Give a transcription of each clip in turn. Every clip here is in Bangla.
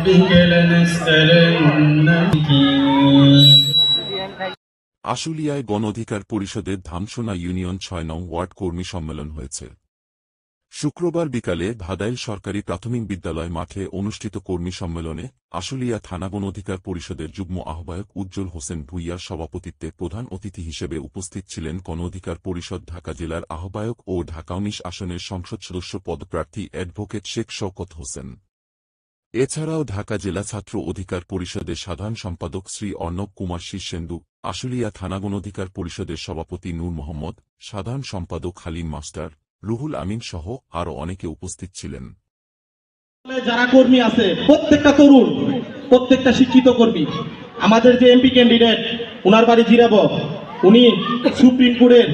ربك لنسألنهم আশুলিয়ায় গণ অধিকার পরিষদের ধামসোনা ইউনিয়ন ৬ নং ওয়ার্ড কর্মী সম্মেলন হয়েছে। শুক্রবার বিকালে ভাদাইল সরকারি প্রাথমিক বিদ্যালয় মাঠে অনুষ্ঠিত কর্মী সম্মেলনে আশুলিয়া থানা গণ অধিকার পরিষদের যুগ্ম আহ্বায়ক উজ্জ্বল হোসেন ভূঁইয়ার সভাপতিত্বে প্রধান অতিথি হিসেবে উপস্থিত ছিলেন গণ অধিকার পরিষদ ঢাকা জেলার আহ্বায়ক ও ঢাকা ১৯ আসনের সংসদ সদস্য পদপ্রার্থী অ্যাডভোকেট শেখ শওকত হোসেন। এছাড়াও ঢাকা জেলা ছাত্র অধিকার পরিষদের সাধারণ সম্পাদক শ্রী অর্ণব কুমার শীর্ষেন্দু, আশুলিয়া থানা গণ অধিকার পরিষদের সভাপতি নূর মোহাম্মদ, সাধারণ সম্পাদক হালিম মাস্টার, রুহুল আমিন সহ আরও অনেকে উপস্থিত ছিলেন। যারা কর্মী আছে প্রত্যেকটা তরুণ, প্রত্যেকটা শিক্ষিত কর্মী, আমাদের যে এমপি ক্যান্ডিডেট ওনার বাড়ি জিরাব, উনি সুপ্রিম কোর্টের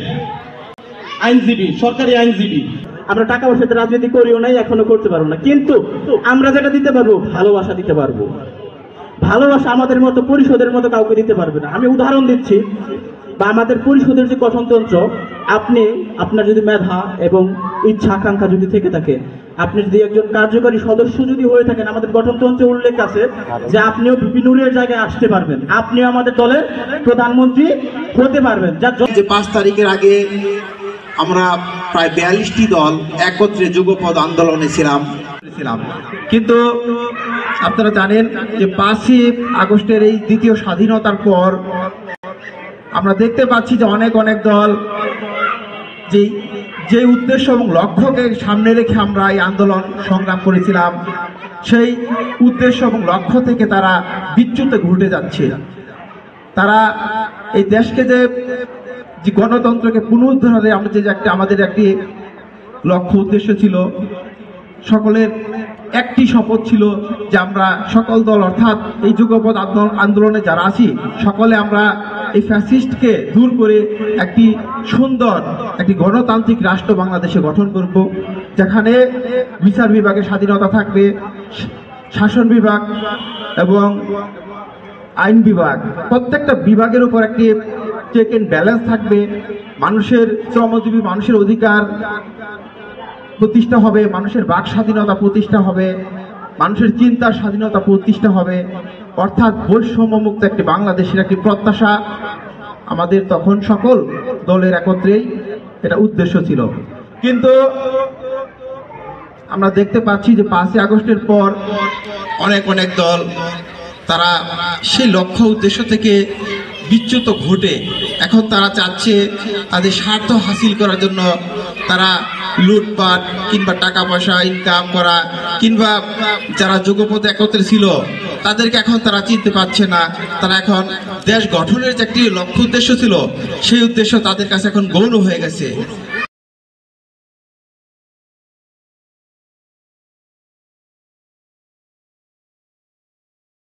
আইনজীবী, সরকারি আইনজীবী। আমরা টাকা পয়সাতে রাজনীতি করিও নাই, এখনো করতে পারবো না, কিন্তু আমরা যেটা দিতে পারবো ভালোবাসা দিতে পারবো। ভালোবাসা আমাদের মতো পরিষদের মতো কাউকে দিতে পারবে না। আমি উদাহরণ দিচ্ছি, বা আমাদের পরিষদের যে গঠনতন্ত্র, আপনি আপনার যদি মেধা এবং ইচ্ছা আকাঙ্ক্ষা যদি থেকে থাকে, আপনি যদি একজন কার্যকরী সদস্য যদি হয়ে থাকেন, আমাদের গঠনতন্ত্রে উল্লেখ আছে যে আপনিও ভিপি নূরের জায়গায় আসতে পারবেন, আপনিও আমাদের দলের প্রধানমন্ত্রী হতে পারবেন। যে ৫ তারিখের আগে আমরা প্রায় ৪২টি দল একত্রে যুগপৎ আন্দোলনে ছিলাম, কিন্তু আপনারা জানেন যে ৫ই আগস্টের এই দ্বিতীয় স্বাধীনতার পর আমরা দেখতে পাচ্ছি যে অনেক দল যে উদ্দেশ্য এবং লক্ষ্যকে সামনে রেখে আমরা এই আন্দোলন সংগ্রাম করেছিলাম, সেই উদ্দেশ্য এবং লক্ষ্য থেকে তারা বিচ্যুত ঘটে যাচ্ছে। তারা এই দেশকে যে গণতন্ত্রকে পুনরুদ্ধারে আমাদের একটি লক্ষ্য উদ্দেশ্য ছিল, সকলের একটি শপথ ছিল যে আমরা সকল দল অর্থাৎ এই যুগপৎ আন্দোলনে যারা আছি সকলে আমরা এই ফ্যাসিস্টকে দূর করে একটি সুন্দর একটি গণতান্ত্রিক রাষ্ট্র বাংলাদেশে গঠন করব, যেখানে বিচার বিভাগের স্বাধীনতা থাকবে, শাসন বিভাগ এবং আইন বিভাগ প্রত্যেকটা বিভাগের উপর একটি চেক এন্ড ব্যালেন্স থাকবে, মানুষের শ্রমজীবী মানুষের অধিকার প্রতিষ্ঠা হবে, মানুষের বাক স্বাধীনতা প্রতিষ্ঠা হবে, মানুষের চিন্তার স্বাধীনতা প্রতিষ্ঠা হবে, অর্থাৎ বৈষম্যমুক্ত একটি বাংলাদেশের একটি প্রত্যাশা আমাদের তখন সকল দলের একত্রেই এটা উদ্দেশ্য ছিল। কিন্তু আমরা দেখতে পাচ্ছি যে ৫ই আগস্টের পর অনেক দল তারা সেই লক্ষ্য উদ্দেশ্য থেকে বিচ্যুত ঘটে এখন তারা চাচ্ছে তাদের স্বার্থ হাসিল করার জন্য তারা লুটপাট কিংবা টাকা পয়সা ইনকাম করা, কিংবা যারা যুগপৎ একত্রে ছিল তাদেরকে এখন তারা চিনতে পারছে না। তারা এখন দেশ গঠনের যে একটি লক্ষ্য উদ্দেশ্য ছিল সেই উদ্দেশ্য তাদের কাছে এখন গৌণ হয়ে গেছে।